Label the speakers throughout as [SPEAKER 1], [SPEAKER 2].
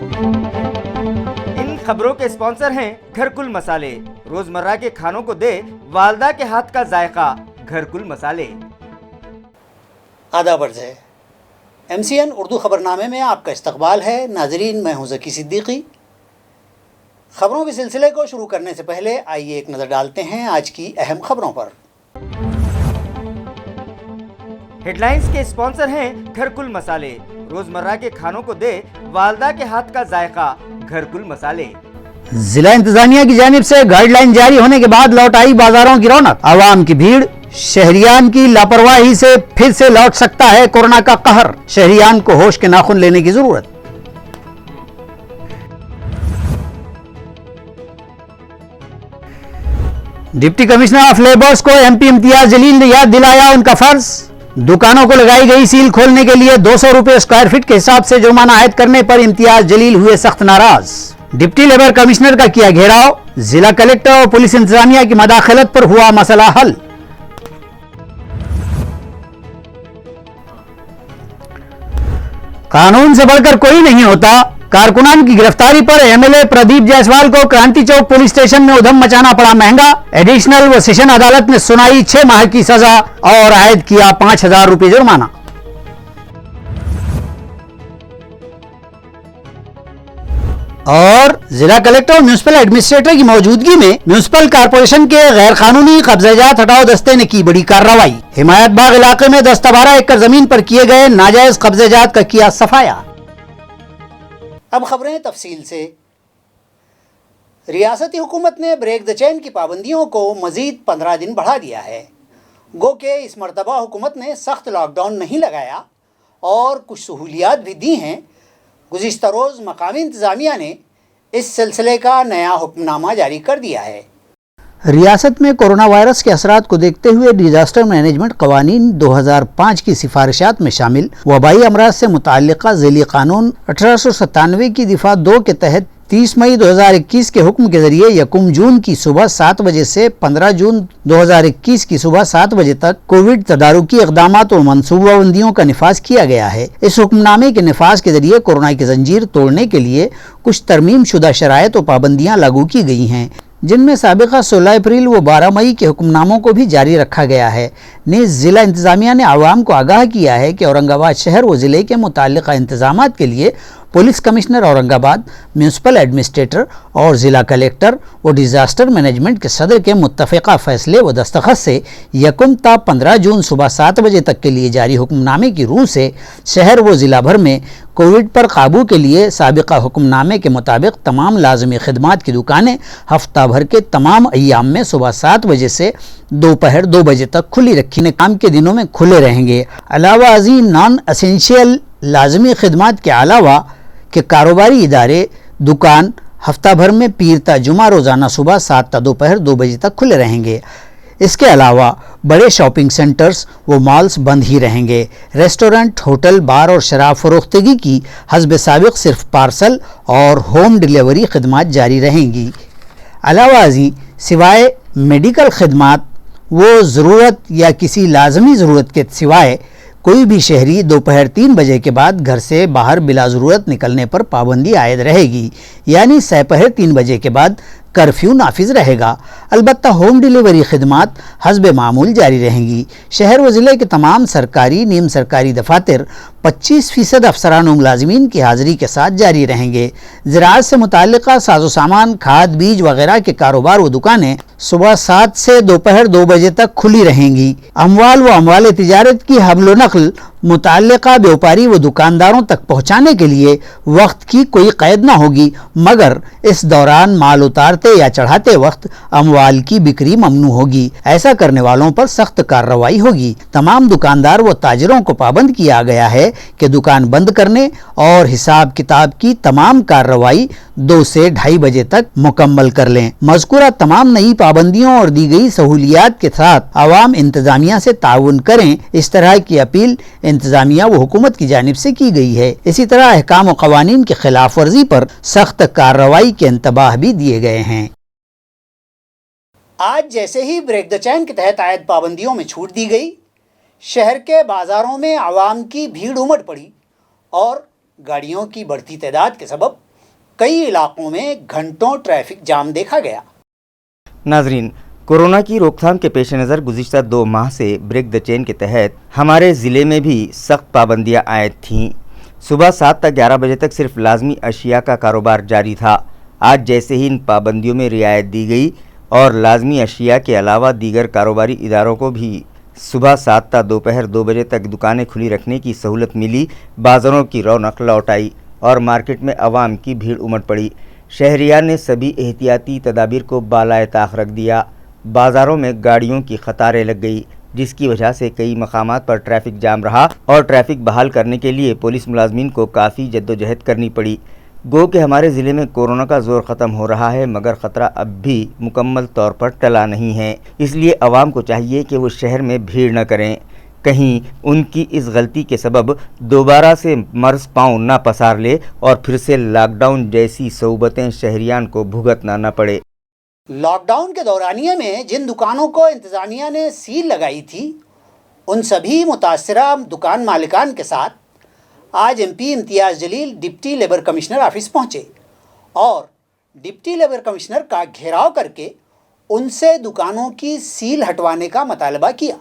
[SPEAKER 1] ان خبروں کے اسپانسر ہیں گھرکل مسالے، روزمرہ کے کھانوں کو دے والدہ کے ہاتھ کا ذائقہ، گھرکل مسالے۔
[SPEAKER 2] آداب عرض ہے، MCN اردو خبرنامے میں آپ کا استقبال ہے۔ ناظرین، میں ہوں ذکی صدیقی۔ خبروں کے سلسلے کو شروع کرنے سے پہلے آئیے ایک نظر ڈالتے ہیں آج کی اہم خبروں پر۔
[SPEAKER 1] ہیڈ لائنز کے اسپانسر ہیں گھرکل مسالے، روزمرہ کے کھانوں کو دے والدہ کے ہاتھ کا ذائقہ، گھرکل مسالے۔
[SPEAKER 2] ضلع انتظامیہ کی جانب سے گائیڈ لائن جاری ہونے کے بعد لوٹ آئی بازاروں کی رونق، عوام کی بھیڑ۔ شہریان کی لاپرواہی سے پھر سے لوٹ سکتا ہے کورونا کا قہر، شہریان کو ہوش کے ناخن لینے کی ضرورت۔ ڈپٹی کمشنر آف لیبرز کو MP امتیاز جلیل نے یاد دلایا ان کا فرض۔ دکانوں کو لگائی گئی سیل کھولنے کے لیے 200 روپے اسکوائر فٹ کے حساب سے جرمانہ عائد کرنے پر امتیاز جلیل ہوئے سخت ناراض۔ ڈپٹی لیبر کمشنر کا کیا گھیراؤ، ضلع کلکٹر اور پولیس انتظامیہ کی مداخلت پر ہوا مسئلہ حل۔ قانون سے بڑھ کر کوئی نہیں ہوتا، کارکنان کی گرفتاری پر MLA پردیپ جیسوال کو کرانتی چوک پولیس اسٹیشن میں ادھم مچانا پڑا مہنگا۔ ایڈیشنل و سیشن عدالت نے سنائی 6 ماہ کی سزا اور عائد کیا 5000 روپے جرمانہ۔ اور ضلع کلکٹر اور میونسپل ایڈمنسٹریٹر کی موجودگی میں میونسپل کارپوریشن کے غیر قانونی قبضہ جات ہٹاؤ دستے نے کی بڑی کارروائی۔ حمایت باغ علاقے میں 10/12 ایکڑ زمین پر کیے گئے ناجائز قبضہ جات کا کیا صفایا۔ اب خبریں تفصیل سے۔ ریاستی حکومت نے بریک دی چین کی پابندیوں کو مزید 15 دن بڑھا دیا ہے۔ گو کہ اس مرتبہ حکومت نے سخت لاک ڈاؤن نہیں لگایا اور کچھ سہولیات بھی دی ہیں۔ گزشتہ روز مقامی انتظامیہ نے اس سلسلے کا نیا حکم نامہ جاری کر دیا ہے۔ ریاست میں کورونا وائرس کے اثرات کو دیکھتے ہوئے ڈیزاسٹر مینجمنٹ قوانین 2005 کی سفارشات میں شامل وبائی امراض سے متعلقہ ذیلی قانون 1897 کی دفعہ 2 کے تحت 30 مئی 2021 کے حکم کے ذریعے 1 جون کی صبح 7 بجے سے 15 جون 2021 کی صبح 7 بجے تک کووڈ تدارکی اقدامات و منصوبہ بندیوں کا نفاذ کیا گیا ہے۔ اس حکم نامے کے نفاذ کے ذریعے کورونا کی زنجیر توڑنے کے لیے کچھ ترمیم شدہ شرائط و پابندیاں لاگو کی گئی ہیں، جن میں سابقہ 16 اپریل و 12 مئی کے حکم ناموں کو بھی جاری رکھا گیا ہے۔ نیز ضلع انتظامیہ نے عوام کو آگاہ کیا ہے کہ اورنگ آباد شہر و ضلع کے متعلقہ انتظامات کے لیے پولیس کمشنر اورنگ آباد، میونسپل ایڈمنسٹریٹر اور ضلع کلکٹر و ڈیزاسٹر مینجمنٹ کے صدر کے متفقہ فیصلے و دستخط سے 1 تا 15 جون صبح 7 بجے تک کے لیے جاری حکم نامے کی روح سے شہر و ضلع بھر میں کووڈ پر قابو کے لیے سابقہ حکم نامے کے مطابق تمام لازمی خدمات کی دکانیں ہفتہ بھر کے تمام ایام میں صبح 7 بجے سے دوپہر 2 بجے تک کھلی رکھی، کام کے دنوں میں کھلے رہیں گے۔ علاوہ ازیں نان اسینشیل لازمی خدمات کے علاوہ کہ کاروباری ادارے دکان ہفتہ بھر میں پیر تا جمعہ روزانہ صبح 7 تا دوپہر 2 بجے تک کھلے رہیں گے۔ اس کے علاوہ بڑے شاپنگ سینٹرز و مالز بند ہی رہیں گے۔ ریسٹورنٹ، ہوٹل، بار اور شراب فروختگی کی حسب سابق صرف پارسل اور ہوم ڈیلیوری خدمات جاری رہیں گی۔ علاوہ ازیں سوائے میڈیکل خدمات وہ ضرورت یا کسی لازمی ضرورت کے سوائے کوئی بھی شہری دوپہر 3 بجے کے بعد گھر سے باہر بلا ضرورت نکلنے پر پابندی عائد رہے گی، یعنی سپہر 3 بجے کے بعد کرفیو نافذ رہے گا۔ البتہ ہوم ڈیلیوری خدمات حسب معمول جاری رہیں گی۔ شہر و ضلع کے تمام سرکاری، نیم سرکاری دفاتر 25% افسران و ملازمین کی حاضری کے ساتھ جاری رہیں گے۔ زراعت سے متعلقہ ساز و سامان، کھاد، بیج وغیرہ کے کاروبار و دکانیں صبح 7 سے دوپہر 2 بجے تک کھلی رہیں گی۔ اموال و اموال تجارت کی حمل و نقل متعلقہ بیوپاری و دکانداروں تک پہنچانے کے لیے وقت کی کوئی قید نہ ہوگی، مگر اس دوران مال اتارتے یا چڑھاتے وقت اموال کی بکری ممنوع ہوگی۔ ایسا کرنے والوں پر سخت کارروائی ہوگی۔ تمام دکاندار و تاجروں کو پابند کیا گیا ہے کہ دکان بند کرنے اور حساب کتاب کی تمام کارروائی 2 سے 2:30 بجے تک مکمل کر لیں۔ مذکورہ تمام نئی پابندیوں اور دی گئی سہولیات کے ساتھ عوام انتظامیہ سے تعاون کریں، اس طرح کی اپیل انتظامیہ و حکومت کی جانب سے کی گئی ہے۔ اسی طرح احکام و قوانین کی خلاف ورزی پر سخت کارروائی کے انتباہ بھی دیے گئے ہیں۔ آج جیسے ہی بریک دی چین کے تحت عائد پابندیوں میں چھوٹ دی گئی، شہر کے بازاروں میں عوام کی بھیڑ امڑ پڑی اور گاڑیوں کی بڑھتی تعداد کے سبب कई इलाकों में घंटों ट्रैफिक जाम देखा गया।
[SPEAKER 1] नाजरीन, कोरोना की रोकथाम के पेश नज़र गुज़िश्ता 2 माह से ब्रेक द चेन के तहत हमारे ज़िले में भी सख्त पाबंदियां आयद थीं। सुबह 7 तक 11 बजे तक सिर्फ लाजमी अशिया का कारोबार जारी था। आज जैसे ही इन पाबंदियों में रियायत दी गई और लाजमी अशिया के अलावा दीगर कारोबारी इदारों को भी सुबह 7 तक दोपहर 2 बजे तक दुकानें खुली रखने की सहूलत मिली, बाज़ारों की रौनक लौट आई और मार्केट में अवाम की भीड़ उमड़ पड़ी। शहरियार ने सभी एहतियाती तदाबीर को बालाए ताख रख दिया। बाज़ारों में गाड़ियों की कतारें लग गई, जिसकी वजह से कई मकामात पर ट्रैफिक जाम रहा और ट्रैफिक बहाल करने के लिए पुलिस मुलाजमीन को काफ़ी जद्दोजहद करनी पड़ी। गो कि हमारे ज़िले में कोरोना का ज़ोर ख़त्म हो रहा है, मगर ख़तरा अब भी मुकम्मल तौर पर टला नहीं है। इसलिए आवाम को चाहिए कि वो शहर में भीड़ न करें, कहीं उनकी इस गलती के सबब दोबारा से मर्ज़ पाँव न पसार ले और फिर से लॉकडाउन जैसी सऊबतें शहरियान को भुगतना न पड़े।
[SPEAKER 2] लॉकडाउन के दौरानिए में जिन दुकानों को इंतज़ामिया ने सील लगाई थी, उन सभी मुतासरा दुकान मालिकान के साथ आज एमपी इम्तियाज़ जलील डिप्टी लेबर कमिश्नर ऑफिस पहुँचे और डिप्टी लेबर कमिश्नर का घेराव करके उनसे दुकानों की सील हटवाने का मुतालबा किया।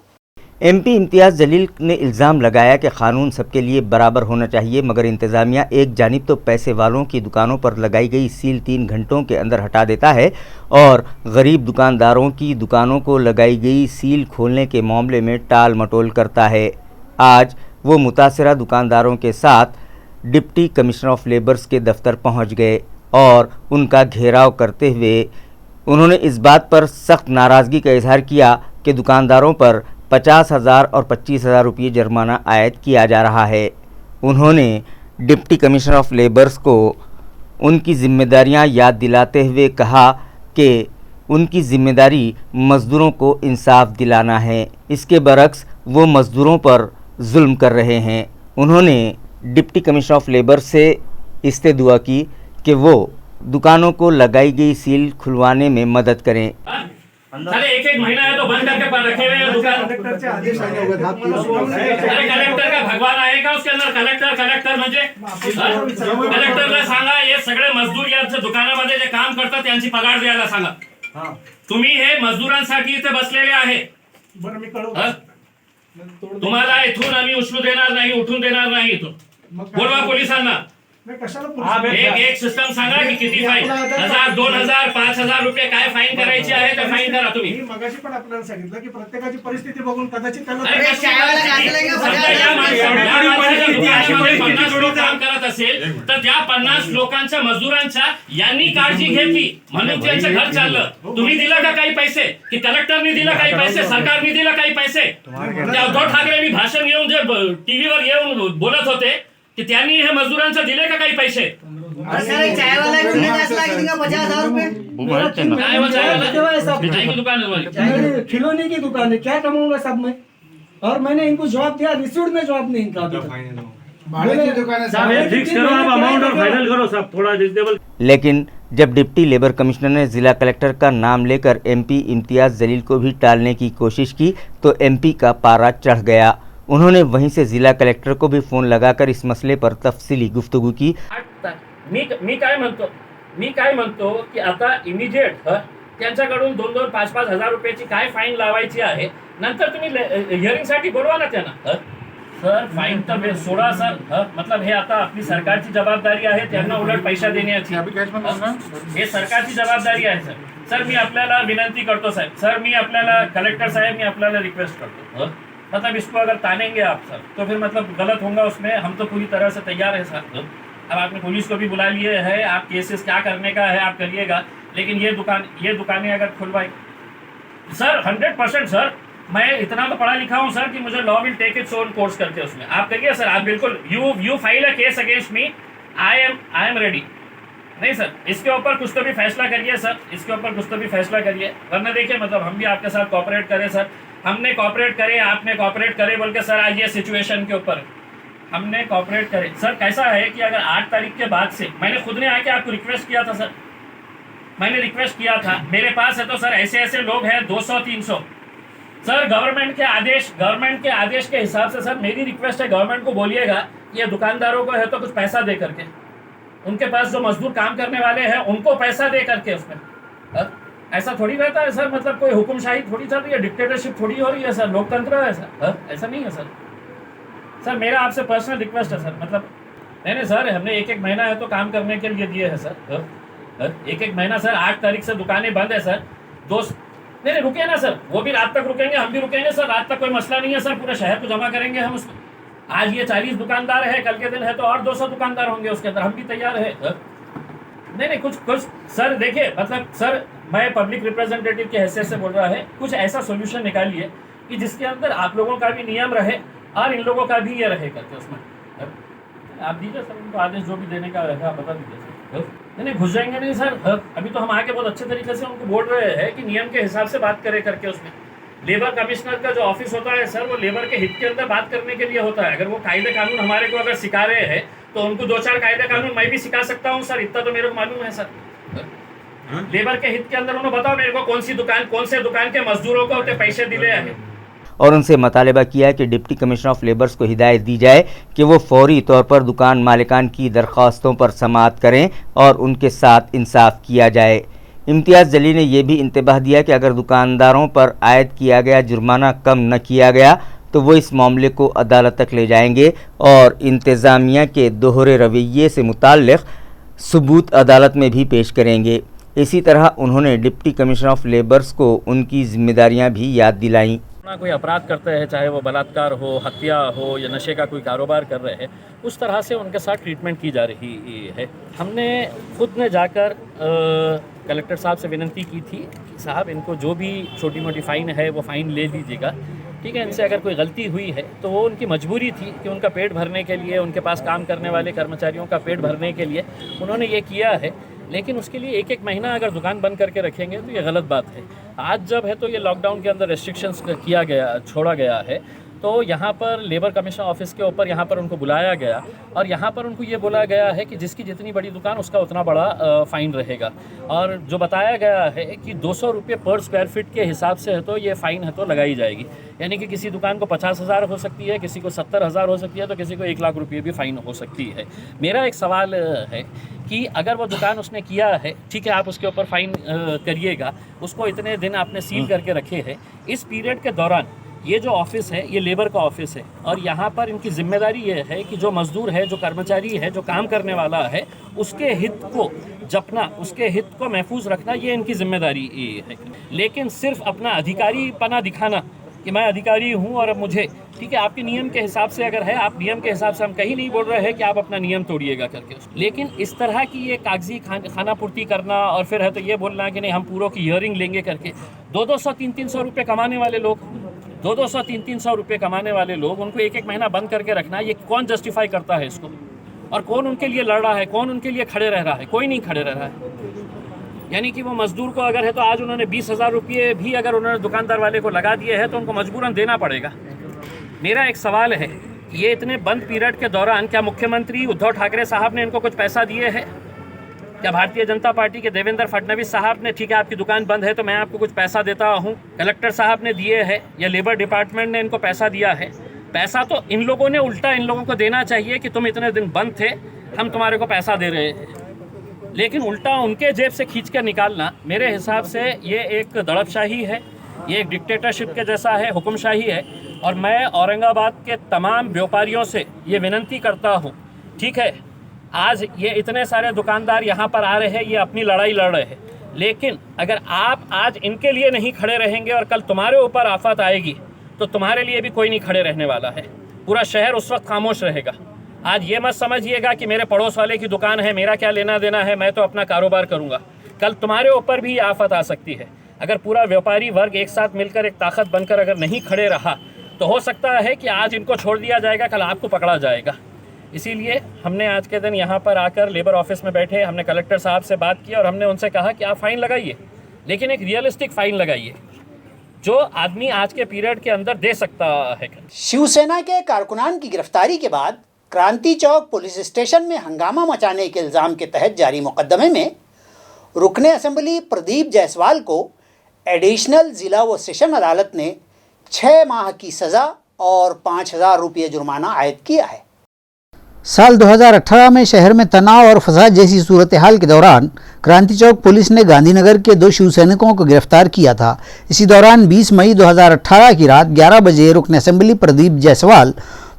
[SPEAKER 1] एमपी इम्तियाज़ जलील ने इल्ज़ाम लगाया कि क़ानून सबके लिए बराबर होना चाहिए, मगर इंतज़ामिया एक जानिब तो पैसे वालों की दुकानों पर लगाई गई सील 3 घंटों के अंदर हटा देता है और गरीब दुकानदारों की दुकानों को लगाई गई सील खोलने के मामले में टाल मटोल करता है। आज वो मुतासरा दुकानदारों के साथ डिप्टी कमिश्नर ऑफ लेबर्स के दफ्तर पहुंच गए और उनका घेराव करते हुए उन्होंने इस बात पर सख्त नाराज़गी का इजहार किया कि दुकानदारों पर 50,000 और 25,000 रुपये जुर्माना आयद किया जा रहा है। उन्होंने डिप्टी कमिश्नर ऑफ लेबर्स को उनकी ज़िम्मेदारियां याद दिलाते हुए कहा कि उनकी ज़िम्मेदारी मज़दूरों को इंसाफ दिलाना है, इसके बरक्स वो मज़दूरों पर जुल्म कर रहे हैं। उन्होंने डिप्टी कमिश्नर ऑफ लेबर से इस्तेदुआ की कि वो दुकानों को लगाई गई सील खुलवाने में मदद करें।
[SPEAKER 3] अरे एक महीना है तो बंद करके रखे हुए हैं दुकान।
[SPEAKER 4] कलेक्टरचे आदेश आले होते
[SPEAKER 3] अरे कलेक्टर का भगवान आहे का उसके अंदर? कलेक्टर म्हणजे कलेक्टरला सांगा हे सगळे मजदूर यांच्या दुकानामध्ये जे काम करतात त्यांची पगार द्यायला सांगा। तुम्ही हे मजदूरांसाठी इथे बसलेले आहे।
[SPEAKER 4] बरं, मी कळवतो।
[SPEAKER 3] तुम्हाला इथून आम्ही उचलू देणार नाही, उठून देणार नाही इथून। बोलवा पोलिसांना।
[SPEAKER 4] मी कशाला
[SPEAKER 3] एक सिस्टम सांगा की किती फाईन, 1000, 2000, 5000 रुपये काय फाईन करायची आहे ते फाईन करा तुम्ही।
[SPEAKER 4] मी मगाशी पण आपल्याला सांगितलं की प्रत्येकाची परिस्थिती बघून कदाचित त्याला
[SPEAKER 3] काम करत असेल तर त्या 50 लोकांच्या मजदूरांच्या यांनी काळजी घेतली म्हणून त्यांचं घर चाललं। तुम्ही दिला का काही पैसे? की कलेक्टरने दिला काही पैसे? सरकारने दिला काही पैसे? उद्धव ठाकरे मी भाषण घेऊन जे टीव्हीवर येऊन बोलत होते कि त्यांनी हे मजदूरांचं दिले का काही पैसे?
[SPEAKER 5] खिलौने की दुकान है, क्या कमाऊंगा सब मैं? और मैंने इनको जवाब दिया, रिसीव्ड में जवाब नहीं इनका।
[SPEAKER 4] फिक्स करो, आप अमाउंट और फाइनल करो सब थोड़ा रिजनेबल।
[SPEAKER 1] लेकिन जब डिप्टी लेबर कमिश्नर ने ज़िला कलेक्टर का नाम लेकर एमपी इम्तियाज़ जलील को भी टालने की कोशिश की तो एमपी का पारा चढ़ गया। उन्होंने वहीं से ज़िला कलेक्टर को भी फ़ोन लगाकर इस मसले पर तफसीली गुफ्तगू की।
[SPEAKER 3] मी काय म्हणतो की आता इमिजिएट त्यांच्याकडून 2-2, 5-5 हजार रुपयाची काय फाईन लावायची आहे, नंतर तुम्ही हिअरिंगसाठी बोलवा ना त्यांना। सर फाईन तर सोडा सर, मतलब हे आता आपली सरकारची जबाबदारी आहे त्यांना उलट पैसा देण्याची, हे सरकारची जबाबदारी आहे सर। सर मी आपल्याला विनंती करतो साहेब, सर मी आपल्याला कलेक्टर साहेब मी आपल्याला रिक्वेस्ट करतो, मतलब इसको अगर तानेंगे आप सर तो फिर मतलब गलत होगा उसमें। हम तो पूरी तरह से तैयार है सर। अब आपने पुलिस को भी बुला लिए है, आप केसेस क्या करने का है आप करिएगा, लेकिन ये दुकानें अगर खुलवाई सर 100% सर, मैं इतना तो पढ़ा लिखा हूँ सर कि मुझे law will take its own course करके उसमें आप करिए सर। आप बिल्कुल you file a case against me, I am ready. नहीं सर, इसके ऊपर कुछ तो भी फैसला करिए सर, इसके ऊपर कुछ तो भी फैसला करिए, वरना देखिए मतलब हम भी आपके साथ कोऑपरेट करें सर। हमने कोऑपरेट करे, आपने कोऑपरेट करे बोल के सर आज ये सिचुएशन के ऊपर हमने कोऑपरेट करे। सर कैसा है कि अगर 8 तारीख के बाद से मैंने खुद ने आके आपको रिक्वेस्ट किया था सर, मैंने रिक्वेस्ट किया था, मेरे पास है तो सर ऐसे ऐसे लोग हैं 200-300 सर। गवर्नमेंट के आदेश के हिसाब से सर मेरी रिक्वेस्ट है, गवर्नमेंट को बोलिएगा ये दुकानदारों को है तो कुछ पैसा दे करके ان کے پاس جو مزدور کام کرنے والے ہیں ان کو پیسہ دے کر کے اس میں ایسا تھوڑی رہتا ہے سر. مطلب کوئی حکم شاہی تھوڑی چل رہی ہے, ڈکٹیٹرشپ تھوڑی ہو رہی ہے سر, لوک تنتر ہے سر. ایسا نہیں ہے سر. میرا آپ سے پرسنل ریکویسٹ ہے سر, مطلب نہیں سر, ہم نے ایک مہینہ ہے تو کام کرنے کے لیے دیے ہیں سر. ایک مہینہ سر, 8 تاریخ سے دکانیں بند ہے سر. دوست نہیں رکے نا سر, وہ بھی رات تک رکیں گے, ہم بھی رکیں گے سر. رات تک کوئی مسئلہ نہیں ہے سر, پورے شہر کو جمع کریں گے ہم اس کو. آج یہ 40 دکاندار ہے, کل کے دن ہے تو اور 200 دکاندار ہوں گے اس کے اندر, ہم بھی تیار ہے. نہیں کچھ سر دیکھیے, مطلب سر میں پبلک ریپرزینٹیٹیو کی حیثیت سے بول رہا ہے, کچھ ایسا سولوشن نکالیے کہ جس کے اندر آپ لوگوں کا بھی نیم رہے اور ان لوگوں کا بھی یہ رہے کر کے اس میں. آپ دیجیے سر ان کو آدیش جو بھی دینے کا رہے گا بتا دیجیے سر. نہیں گھس جائیں گے نہیں سر. ابھی تو ہم آ کے بہت اچھے طریقے سے ان کو بول رہے ہیں کہ نیم کے حساب سے بات کرے کر کے اس میں. لیبر کمشنر کا جو آفس ہوتا ہے سر, وہ لیبر کے ہت کے اندر بات کرنے کے لیے ہوتا ہے. اگر وہ قاعدے قانون ہمارے کو اگر سکھا رہے ہیں تو ان کو 2-4 قاعدے قانون میں بھی سکھا سکتا ہوں سر, اتنا تو میرے کو معلوم ہے سر. لیبر کے ہت کے اندر انہوں بتاؤ میرے کو کون سے دکان کے مزدوروں کو پیسے دلے ہیں.
[SPEAKER 1] اور ان سے مطالبہ کیا کہ ڈپٹی کمشنر آف لیبرز کو ہدایت دی جائے کہ وہ فوری طور پر دکان مالکان کی درخواستوں پر سماعت کریں اور ان کے ساتھ انصاف کیا جائے. امتیاز جلی نے یہ بھی انتباہ دیا کہ اگر دکانداروں پر عائد کیا گیا جرمانہ کم نہ کیا گیا تو وہ اس معاملے کو عدالت تک لے جائیں گے اور انتظامیہ کے دوہرے رویے سے متعلق ثبوت عدالت میں بھی پیش کریں گے. اسی طرح انہوں نے ڈپٹی کمشنر آف لیبرز کو ان کی ذمہ داریاں بھی یاد دلائیں.
[SPEAKER 3] کوئی اپرادھ کرتے ہیں, چاہے وہ بلاತ್ಕಾರ ہو, ہتیا ہو یا نشے کا کوئی کاروبار کر رہے ہیں, اس طرح سے ان کے ساتھ ٹریٹمنٹ کی جا رہی ہے. ہم نے خود نے جا کر کلکٹر صاحب سے وننتی کی تھی کہ صاحب ان کو جو بھی چھوٹی موٹی فائن ہے وہ فائن لے لیجیے گا, ٹھیک ہے. ان سے اگر کوئی غلطی ہوئی ہے تو وہ ان کی مجبوری تھی کہ ان کا پیٹ بھرنے کے لیے, ان کے پاس کام کرنے والے کرمچاریوں کا پیٹ بھرنے کے لیے انہوں نے یہ کیا ہے. لیکن اس کے لیے ایک مہینہ اگر دکان بند کر کے رکھیں گے تو یہ غلط بات ہے. آج جب ہے تو یہ لاک ڈاؤن کے اندر ریسٹرکشنز چھوڑا گیا ہے, تو یہاں پر لیبر کمیشن آفس کے اوپر یہاں پر ان کو بلایا گیا اور یہاں پر ان کو یہ بولا گیا ہے کہ جس کی جتنی بڑی دکان اس کا اتنا بڑا فائن رہے گا. اور جو بتایا گیا ہے کہ 200 روپے پر اسکوائر فٹ کے حساب سے ہے تو یہ فائن ہے تو لگائی جائے گی. یعنی کہ کسی دکان کو 50,000 ہو سکتی ہے, کسی کو 70,000 ہو سکتی ہے, تو کسی کو 1,00,000 روپے بھی فائن ہو سکتی ہے. میرا ایک سوال ہے کہ اگر وہ دکان اس نے کیا ہے, ٹھیک ہے, آپ اس کے اوپر فائن کریے گا, اس کو اتنے دن آپ نے سیل کر کے رکھے ہیں. اس پیریڈ کے دوران یہ جو آفس ہے یہ لیبر کا آفس ہے اور یہاں پر ان کی ذمہ داری یہ ہے کہ جو مزدور ہے, جو کرمچاری ہے, جو کام کرنے والا ہے, اس کے ہت کو جپنا, اس کے ہت کو محفوظ رکھنا, یہ ان کی ذمہ داری ہے. لیکن صرف اپنا ادھیکاری پنا دکھانا کہ میں ادھیکاری ہوں اور اب مجھے, ٹھیک ہے, آپ کے نیم کے حساب سے اگر ہے, آپ نیم کے حساب سے, ہم کہیں نہیں بول رہے ہیں کہ آپ اپنا نیم توڑیے گا کر کے, لیکن اس طرح کی یہ کاغذی خانہ پورتی کرنا اور پھر ہے تو یہ بولنا کہ نہیں ہم پوروں کی ہیئرنگ لیں گے کر کے. 200-300 روپے کمانے والے لوگ, 200-300 روپے کمانے والے لوگ, ان کو ایک مہینہ بند کر کے رکھنا, یہ کون جسٹیفائی کرتا ہے اس کو؟ اور کون ان کے لیے لڑ رہا ہے, کون ان کے لیے کھڑے رہ رہا ہے؟ کوئی نہیں کھڑے رہ رہا ہے. یعنی کہ وہ مزدور کو اگر ہے تو آج انہوں نے 20,000 روپے بھی اگر انہوں نے دکاندار والے کو لگا دیے ہیں تو ان کو مجبوراً دینا پڑے گا. میرا ایک سوال ہے, یہ اتنے بند پیریڈ کے دوران کیا مکھیہ منتری ادھو ٹھاکرے صاحب نے ان کو کچھ پیسہ دیے ہیں؟ کیا بھارتیہ جنتا پارٹی کے دیویندر فڈنویس صاحب نے, ٹھیک ہے آپ کی دکان بند ہے تو میں آپ کو کچھ پیسہ دیتا ہوں, کلکٹر صاحب نے دیے ہیں یا لیبر ڈپارٹمنٹ نے ان کو پیسہ دیا ہے؟ پیسہ تو ان لوگوں نے الٹا ان لوگوں کو دینا چاہیے کہ تم اتنے دن بند تھے, ہم تمہارے کو پیسہ دے رہے ہیں. لیکن الٹا ان کے جیب سے کھینچ کر نکالنا میرے حساب سے یہ ایک دڑپ شاہی ہے, یہ ایک ڈکٹیٹرشپ کے جیسا ہے, حکم شاہی ہے. اور میں اورنگ آباد کے تمام بیوپاریوں سے یہ وننتی کرتا ہوں, ٹھیک ہے, آج یہ اتنے سارے دکاندار یہاں پر آ رہے ہیں, یہ اپنی لڑائی لڑ رہے ہیں, لیکن اگر آپ آج ان کے لیے نہیں کھڑے رہیں گے اور کل تمہارے اوپر آفت آئے گی تو تمہارے لیے بھی کوئی نہیں کھڑے رہنے والا ہے. پورا شہر اس وقت خاموش رہے گا. آج یہ مت سمجھیے گا کہ میرے پڑوس والے کی دکان ہے, میرا کیا لینا دینا ہے, میں تو اپنا کاروبار کروں گا. کل تمہارے اوپر بھی آفت آ سکتی ہے. اگر پورا ویوپاری ورگ ایک ساتھ مل کر ایک طاقت بن کر اگر نہیں کھڑے رہا تو ہو سکتا ہے کہ آج ان کو چھوڑ دیا جائے گا, کل آپ کو پکڑا جائے گا. اسی لیے ہم نے آج کے دن یہاں پر آ کر لیبر آفس میں بیٹھے, ہم نے کلکٹر صاحب سے بات کی اور ہم نے ان سے کہا کہ آپ فائن لگائیے, لیکن ایک ریئلسٹک فائن لگائیے جو آدمی آج کے پیریڈ کے اندر دے سکتا ہے.
[SPEAKER 2] شیو سینا کے کارکنان کی گرفتاری کے بعد کرانتی چوک پولیس اسٹیشن میں ہنگامہ مچانے کے الزام کے تحت جاری مقدمے میں رکن اسمبلی پردیپ جیسوال کو ایڈیشنل ضلع و سیشن عدالت نے 6 ماہ کی سزا اور 5,000 روپے جرمانہ عائد کیا ہے.
[SPEAKER 6] साल 2018 में शहर में तनाव और फसाद जैसी सूरत हाल के दौरान क्रांति चौक पुलिस ने गांधीनगर के 2 शिव सैनिकों को गिरफ्तार किया था। इसी दौरान 20 मई 2018 की रात 11 बजे रुकन assembly Pradeep Jaiswal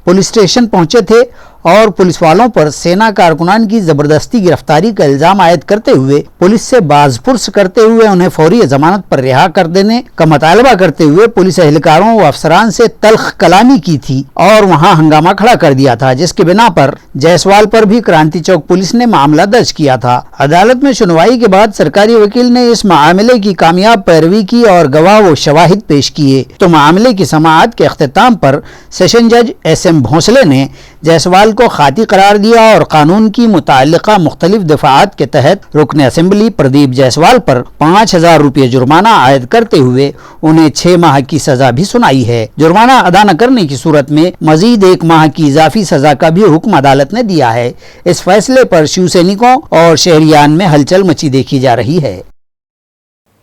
[SPEAKER 6] police station पहुंचे थे और पुलिस वालों पर सेना कारकुनान की जबरदस्ती गिरफ्तारी का इल्जाम आयद करते हुए पुलिस से बाजपुर्स करते हुए उन्हें फौरी जमानत पर रिहा कर देने का मुतालबा करते हुए पुलिस एहलकारों व अफसरान से तल्ख कलामी की थी और वहां हंगामा खड़ा कर दिया था, जिसके बिना पर जायसवाल पर भी क्रांति चौक पुलिस ने मामला दर्ज किया था। अदालत में सुनवाई के बाद सरकारी वकील ने इस मामले की कामयाब पैरवी की और गवाह व शवाहिद पेश किए तो मामले की समाअत के अख्तिताम पर सेशन जज SM भोंसले ने जायसवाल को खाती करार दिया और कानून की मुताल्लिका मुख्तलिफ दफात के तहत रुकन असेंबली प्रदीप जायसवाल पर 5,000 रुपये जुर्माना आयद करते हुए उन्हें 6 माह की सजा भी सुनाई है। जुर्माना अदा न करने की सूरत में मजीद 1 माह की इजाफी सजा का भी हुक्म अदालत ने दिया है। इस फैसले पर शिव सैनिकों और शहरियान में हलचल मची देखी जा रही है।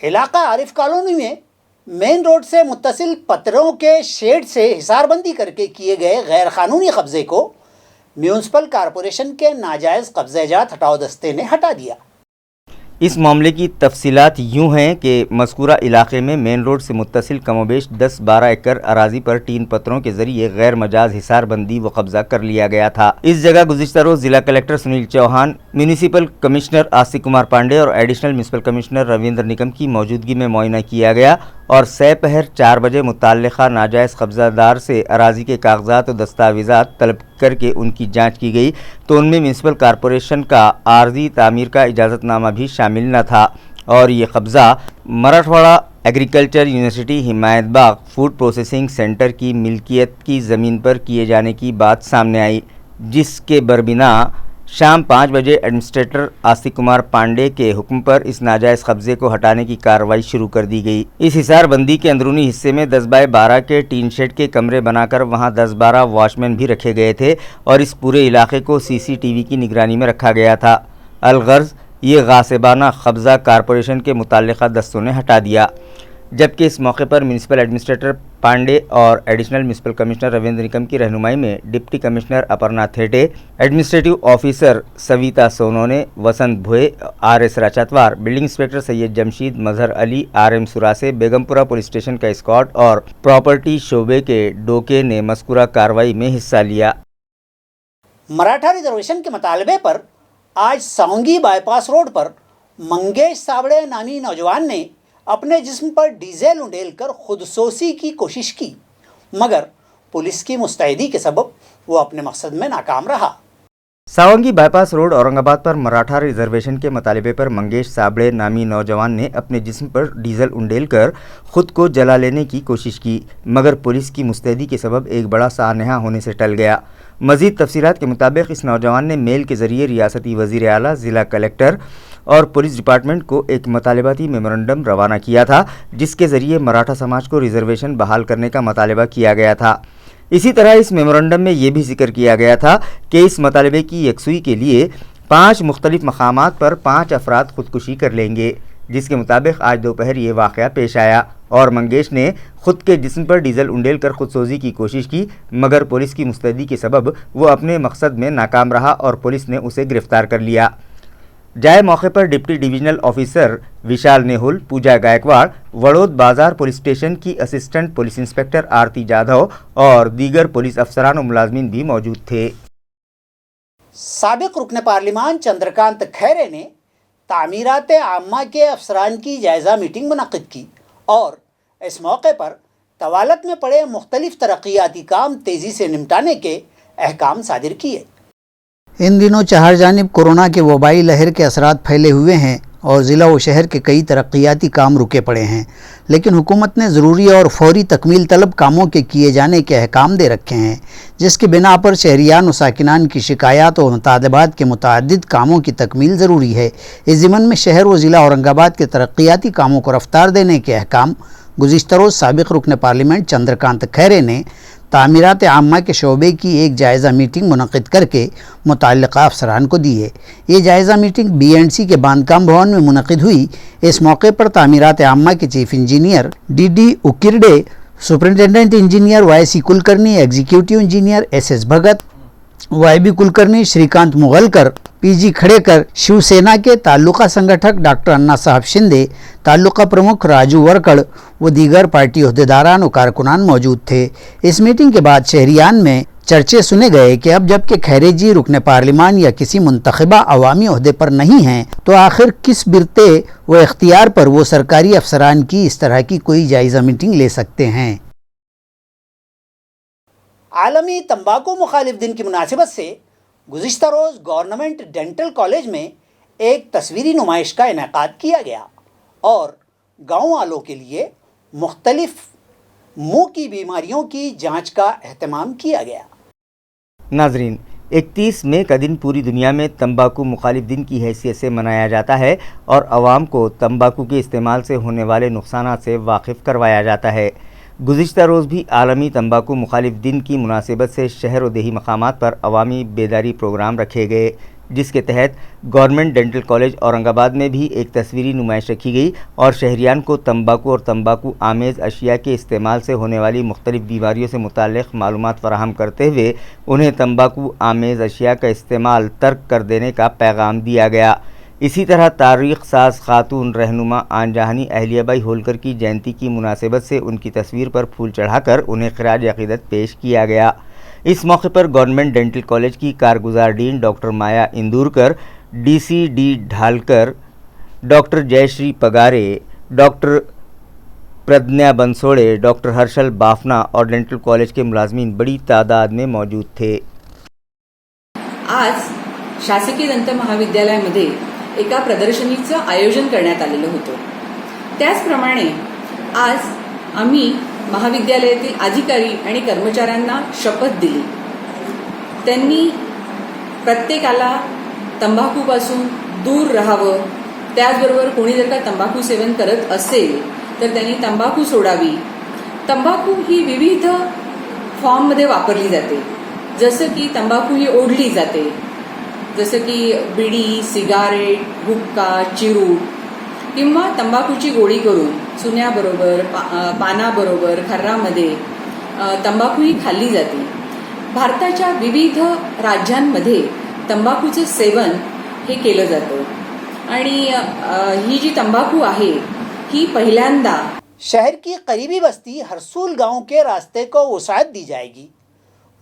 [SPEAKER 2] इलाका आरिफ कॉलोनी में मेन रोड से मुत्तसिल पत्थरों के शेड से हिसारबंदी करके किए गए गैर कानूनी कब्जे को म्यूनसिपल कॉरपोरेशन के नाजायज़ कब्ज़ेजात हटाओ दस्ते ने हटा दिया।
[SPEAKER 1] इस मामले की तफसीलात यूँ हैं कि मज़कूरा इलाके में मेन रोड से मुत्तसिल कमोबेश 10-12 एकड़ अराजी पर 3 पत्थरों के जरिए गैर मजाज हिसारबंदी व कब्जा कर लिया गया था। इस जगह गुज़िश्ता रोज़ ज़िला collector Sunil Chauhan, municipal commissioner Astik Kumar Pande और additional municipal commissioner Ravindra Nikam की मौजूदगी में मुआयना किया गया और सह-पहर 4 बजे मुताल्लिका नाजायज़ कब्ज़ादार से अराजी के कागजात और दस्तावेज़ात तलब करके उनकी जांच की गई तो उनमें म्यूनिसिपल कॉरपोरेशन का आर्जी तामीर का इजाज़तनामा भी शामिल न था और ये कब्ज़ा मराठवाड़ा एग्रीकल्चर यूनिवर्सिटी हिमायत बाग फूड प्रोसेसिंग सेंटर की मिल्कियत की ज़मीन पर किए जाने की बात सामने आई, जिसके बरबिना शाम 5 बजे एडमिनिस्ट्रेटर आस्तिक कुमार पांडे के हुक्म पर इस नाजायज़ कब्ज़े को हटाने की कार्रवाई शुरू कर दी गई। इस हिसारबंदी के अंदरूनी हिस्से में 10x12 के टीन शेड के कमरे बनाकर वहां 10-12 वॉचमैन भी रखे गए थे और इस पूरे इलाके को CCTV की निगरानी में रखा गया था। अलगर्ज ये गासिबाना कब्ज़ा कॉरपोरेशन के मुताल्लिका दस्तों ने हटा दिया, जबकि इस मौके पर म्यूनिसिपल एडमिनिस्ट्रेटर पांडे और additional municipal commissioner Ravindra Nikam की रहनुमाई में deputy commissioner Aparna Thete, administrative officer Savita Sonone, Vasant Bhoye, RS Rachatwar, building inspector Syed Jamsheed Mazhar Ali, RM Surase, Begumpura police station का स्क्वाड और प्रॉपर्टी शोबे के डोके ने मज़कूरा कार्रवाई में हिस्सा लिया।
[SPEAKER 2] मराठा रिजर्वेशन के मुतालबे पर आज सावंगी बाईपास रोड पर मंगेश साबड़े नामी नौजवान ने अपने जिस्म पर डीजल उंडेल कर खुदसोसी की कोशिश की, मगर पुलिस की मुस्तैदी के सबब वो अपने मकसद में नाकाम रहा।
[SPEAKER 1] सावंगी बाईपास रोड औरंगाबाद पर मराठा रिजर्वेशन के मुतालबे पर मंगेश साबड़े नामी नौजवान ने अपने जिस्म पर डीजल उंडेल कर खुद को जला लेने की कोशिश की, मगर पुलिस की मुस्तैदी के सबब एक बड़ा सानहा होने से टल गया। मज़ीद तफसीलात के मुताबिक इस नौजवान ने मेल के ज़रिए रियासती वज़ीर आला, ज़िला कलेक्टर और पुलिस डिपार्टमेंट को एक मुतालबाती मेमोरेंडम रवाना किया था, जिसके ज़रिए मराठा समाज को रिजर्वेशन बहाल करने का मुतालबा किया गया था। इसी तरह इस मेमोरेंडम में ये भी जिक्र किया गया था कि इस मुतालबे की यकसुई के लिए 5 मुख्तलिफ मकामात पर 5 अफराद खुदकुशी कर लेंगे, जिसके मुताबिक आज दोपहर ये वाक़या पेश आया और मंगेश ने खुद के जिस्म पर डीजल उंडेल कर खुदसोजी की कोशिश की, मगर पुलिस की मुस्तैदी के सबब वो अपने मकसद में नाकाम रहा और पुलिस ने उसे गिरफ्तार कर लिया। जाए मौके पर डिप्टी डिवीजनल ऑफिसर विशाल नेहुल, पूजा गायकवाड़, वड़ोद बाजार पुलिस स्टेशन की असिस्टेंट पुलिस इंस्पेक्टर आरती जाधव और दीगर पुलिस अफसरान और मुलाजमीन भी मौजूद थे।
[SPEAKER 2] साबिक रुकन पार्लिमान चंद्रकांत खैरे ने तामीरात आम्मा के अफसरान की जायज़ा मीटिंग मुनक़िद की और इस मौके पर तवालत में पड़े मुख्तलिफ तरक्याती काम तेज़ी से निपटाने के अहकाम सादिर किए।
[SPEAKER 6] इन दिनों चार जानिब कोरोना के वबाई लहर के असरात फैले हुए हैं और ज़िला व शहर के कई तरक्याती काम रुके पड़े हैं, लेकिन हुकूमत ने ज़रूरी और फौरी तकमील तलब कामों के किए जाने के अहकाम दे रखे हैं, जिसकी बिना पर शहरियान व साकिनान की शिकायत व मुतालबात के मुतअद्दिद कामों की तकमील ज़रूरी है। इस ज़िमन में शहर व ज़िला औरंगाबाद के तरक्याती कामों को रफ्तार देने के अहकाम गुज़िश्ता रोज़ साबिक़ रुकन पार्लियामेंट चंद्रकांत खैरे ने तामीरात आम्मा के शोबे की एक जायज़ा मीटिंग मुनक़िद करके मुतअल्लिक़ा अफसरान को दी है। ये जायज़ा मीटिंग BNC के बांधकाम भवन में मुनक़िद हुई। इस मौके पर तामीरात आम्मा के chief engineer DD Ukirde, superintendent engineer YC Kulkarni, executive engineer SS Bhagat, Y B Kulkarni, Shrikant Mugalkar, P G Khadekar, Shiv Sena के तालुका संगठक डॉक्टर अन्ना साहब शिंदे, तालुका प्रमुख राजू वरकड़ व दीगर पार्टी ओहदेदारान व कारकुनान मौजूद थे। इस मीटिंग के बाद शहरियान में चर्चे सुने गए कि अब जबकि खैरेजी रुकन पार्लिमान या किसी मुंतखबा अवामी ओहदे पर नहीं हैं, तो आखिर किस बिरते व इख्तियार पर वो सरकारी अफसरान की इस तरह की कोई जायज़ा मीटिंग ले सकते हैं।
[SPEAKER 2] आलमी तंबाकू मुखालिफ दिन की मुनासिबत से गुज़िश्ता रोज़ गवर्नमेंट डेंटल कॉलेज में एक तस्वीरी नुमाइश का इनेकाद किया गया और गाँव वालों के लिए मुख्तलिफ मुँह की बीमारियों की जांच का एहतमाम किया गया।
[SPEAKER 1] नाजरीन, 31 मई का दिन पूरी दुनिया में तंबाकू मुखालिफ दिन की हैसियत से मनाया जाता है और आवाम को तंबाकू के इस्तेमाल से होने वाले नुकसानात से वाकिफ़ करवाया जाता है। गुज़िश्ता रोज़ भी आलमी तंबाकू मुखालिफ दिन की मुनासिबत से शहर और देही मकामात पर अवामी बेदारी प्रोग्राम रखे गए, जिसके तहत गवर्नमेंट डेंटल कॉलेज औरंगाबाद में भी एक तस्वीरी नुमाइश रखी गई और शहरियान को तंबाकू और तंबाकू आमेज़ अशिया के इस्तेमाल से होने वाली मुख्तलिफ़ बीमारियों से मुताल्लिक़ मालूमात फ़राहम करते हुए उन्हें तंबाकू आमेज़ अशिया का इस्तेमाल तर्क कर देने का पैगाम दिया गया। इसी तरह तारीख़ साज खातून रहनुमा आनजहानी अहलियाबाई होलकर की जयंती की मुनासिबत से उनकी तस्वीर पर फूल चढ़ाकर उन्हें खिराज अक़ीदत पेश किया गया। इस मौके पर गवर्नमेंट डेंटल कॉलेज की कारगुजार dean doctor Maya Indurkar, DCD Dhalkar, doctor Jayashree Pagare, doctor Pragya Bansode, doctor Harshal Bafna और डेंटल कॉलेज के मुलाजमीन बड़ी तादाद में मौजूद थे।
[SPEAKER 7] आज शासकीय दंत महाविद्यालयामध्ये एका प्रदर्शनीचं आयोजन करण्यात आलेलं होतं। त्याचप्रमाणे आज आम्ही महाविद्यालयातील अधिकारी आणि कर्मचाऱ्यांना शपथ दिली। त्यांनी प्रत्येकाला तंबाखूपासून दूर राहावं, त्याचबरोबर कोणी जर का तंबाखू सेवन करत असेल तर त्यांनी तंबाखू सोडावी। तंबाखू ही विविध फॉर्ममध्ये वापरली जाते, जसं की तंबाखू ही ओढली जाते, जसं की बिडी, सिगारेट, हुक्का, चिरूट किंवा तंबाखूची गोळी करून चुन्याबरोबर पानाबरोबर खर्रामध्ये तंबाखू ही खाल्ली जाते। भारताच्या विविध राज्यांमध्ये तंबाखूचं सेवन हे केलं जातं आणि ही जी तंबाखू आहे ही पहिल्यांदा
[SPEAKER 2] शहर की करीबी बस्ती हरसूल गांव के रास्ते को वसायत दी जाएगी।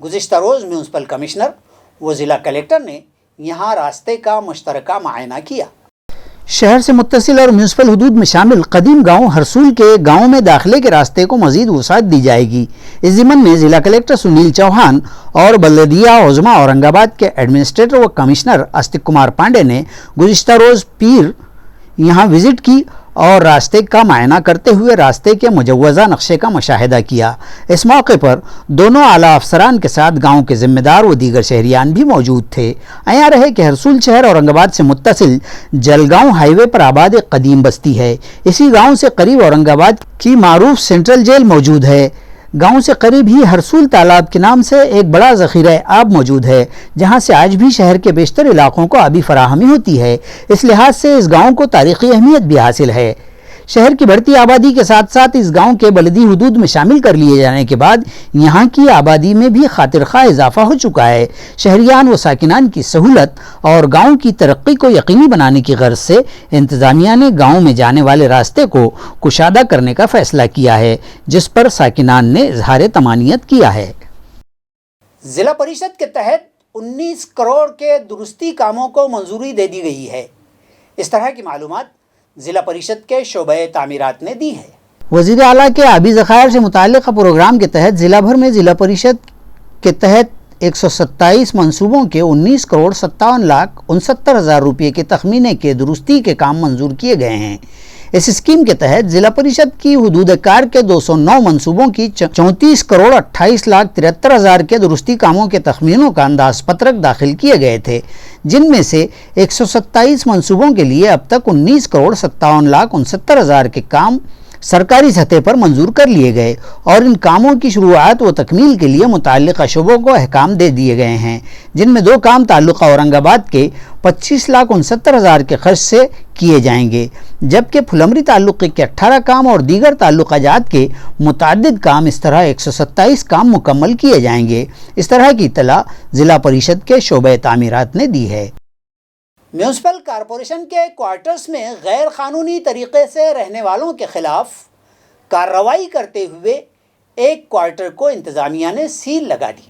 [SPEAKER 2] गुज़िश्ता रोज़ म्यूनसिपल कमिश्नर व ज़िला कलेक्टर ने यहाँ रास्ते का मुश्तरका मुआयना किया।
[SPEAKER 6] शहर से मुत्तसिल और म्यूनसिपल हुदूद में शामिल कदीम गांव हरसूल के गांव में दाखिले के रास्ते को मजीद वसायत दी जाएगी। इस ज़िमन में ज़िला कलेक्टर सुनील चौहान और बल्दिया औज़मा औरंगाबाद के एडमिनिस्ट्रेटर व कमिश्नर आस्तिक कुमार पांडे ने गुज़िश्ता रोज़ पीर यहाँ विज़िट की और रास्ते का मायना करते हुए रास्ते के मुजव्वज़ा नक्शे का मुशाहिदा किया। इस मौके पर दोनों आला अफसरान के साथ गांव के ज़िम्मेदार व दीगर शहरियान भी मौजूद थे। आया रहे कि हरसूल शहर औरंगाबाद से मुत्तसिल जलगांव हाईवे पर आबाद एक कदीम बस्ती है। इसी गांव से करीब औरंगाबाद की मारूफ सेंट्रल जेल मौजूद है। गांव से करीब ही हरसूल तालाब के नाम से एक बड़ा ज़ख़ीरा आब मौजूद है, जहां से आज भी शहर के बेशतर इलाकों को आबी फराहमी होती है। इस लिहाज से इस गांव को तारीख़ी अहमियत भी हासिल है। शहर की बढ़ती आबादी के साथ साथ इस गांव के बलदी हुदूद में शामिल कर लिए जाने के बाद यहाँ की आबादी में भी खातिरखा इजाफा हो चुका है। शहरियान व साकिनान की सहूलत और गांव की तरक्की को यकीनी बनाने की गर्ज से इंतज़ामिया ने गांव में जाने वाले रास्ते को कुशादा करने का फैसला किया है, जिस पर साकिनान ने इजहार तमानियत किया है।
[SPEAKER 2] जिला परिषद के तहत 19 करोड़ के दुरुस्ती कामों को मंजूरी दे दी गई है। इस तरह की मालूमात जिला परिषद के शोबे तामीरात ने दी है।
[SPEAKER 6] वज़ीर आला के आबी ज़खायर से मुताल्लिक़ प्रोग्राम के तहत ज़िला भर में ज़िला परिषद के तहत 127 मंसूबों के 19 करोड़ 57 लाख 69 हज़ार रुपये के तखमीने के दुरुस्ती के काम मंजूर किए गए हैं। इस स्कीम के तहत जिला परिषद की हुदूद कार के 209 मंसूबों की 34 करोड़ 28 लाख 73 हज़ार के दुरुस्ती कामों के तखमीनों का अंदाज पत्रक दाखिल किए गए थे, जिनमें से 127 मंसूबों के लिए अब तक 19 करोड़ 57 लाख 69 हज़ार के काम सरकारी सतह पर मंजूर कर लिए गए और इन कामों की शुरुआत व तकमील के लिए मुताल्लिक़ा शोबों को अहकाम दे दिए गए हैं, जिनमें 2 काम ताल्लुक़ा औरंगाबाद के 25 लाख 69 हज़ार के खर्च से کیے جائیں گے، جبکہ پھلمری تعلقے کے 18 کام اور دیگر تعلقہ جات کے متعدد کام اس طرح 127 کام مکمل کیے جائیں گے۔ اس طرح کی اطلاع ضلع پریشد کے شعبہ تعمیرات نے دی ہے۔
[SPEAKER 2] میونسپل کارپوریشن کے کوارٹرز میں غیر قانونی طریقے سے رہنے والوں کے خلاف کارروائی کرتے ہوئے ایک کوارٹر کو انتظامیہ نے سیل لگا دی۔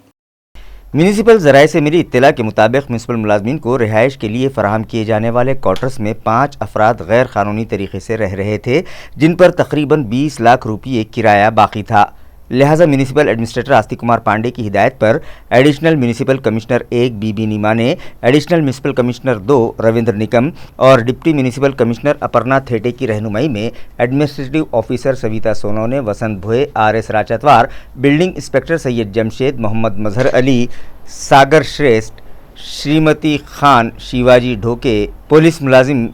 [SPEAKER 1] میونسپل ذرائع سے ملی اطلاع کے مطابق میونسپل ملازمین کو رہائش کے لیے فراہم کیے جانے والے کوارٹرز میں 5 افراد غیر قانونی طریقے سے رہ رہے تھے، جن پر تقریباً 20 لاکھ روپئے کرایہ باقی تھا۔ لہٰذا میونسپل ایڈمنسٹریٹر آستی کمار پانڈے کی ہدایت پر additional municipal commissioner 1 B B Nema نے additional municipal commissioner 2 Ravindra Nikam اور deputy municipal commissioner Aparna Thete کی رہنمائی میں administrative officer Savita Sonone, Vasant Bhoye, R S Rachatwar, building inspector Syed Jamsheed, Muhammad Mazhar Ali, Sagar Shreshth, Shrimati Khan, Shivaji Dhoke, police ملازم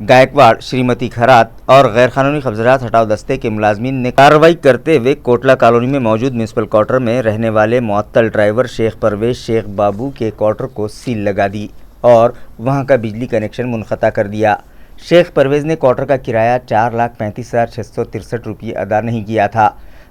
[SPEAKER 1] گائیکواڑ، شریمتی کھرات اور غیر قانونی قبضات ہٹاؤ دستے کے ملازمین نے کارروائی کرتے ہوئے کوٹلہ کالونی میں موجود میونسپل کوارٹر میں رہنے والے معطل ڈرائیور شیخ پرویز شیخ بابو کے کوارٹر کو سیل لگا دی اور وہاں کا بجلی کنیکشن منقطع کر دیا۔ شیخ پرویز نے کوارٹر کا کرایہ 4,35,663 روپئے ادا نہیں کیا تھا۔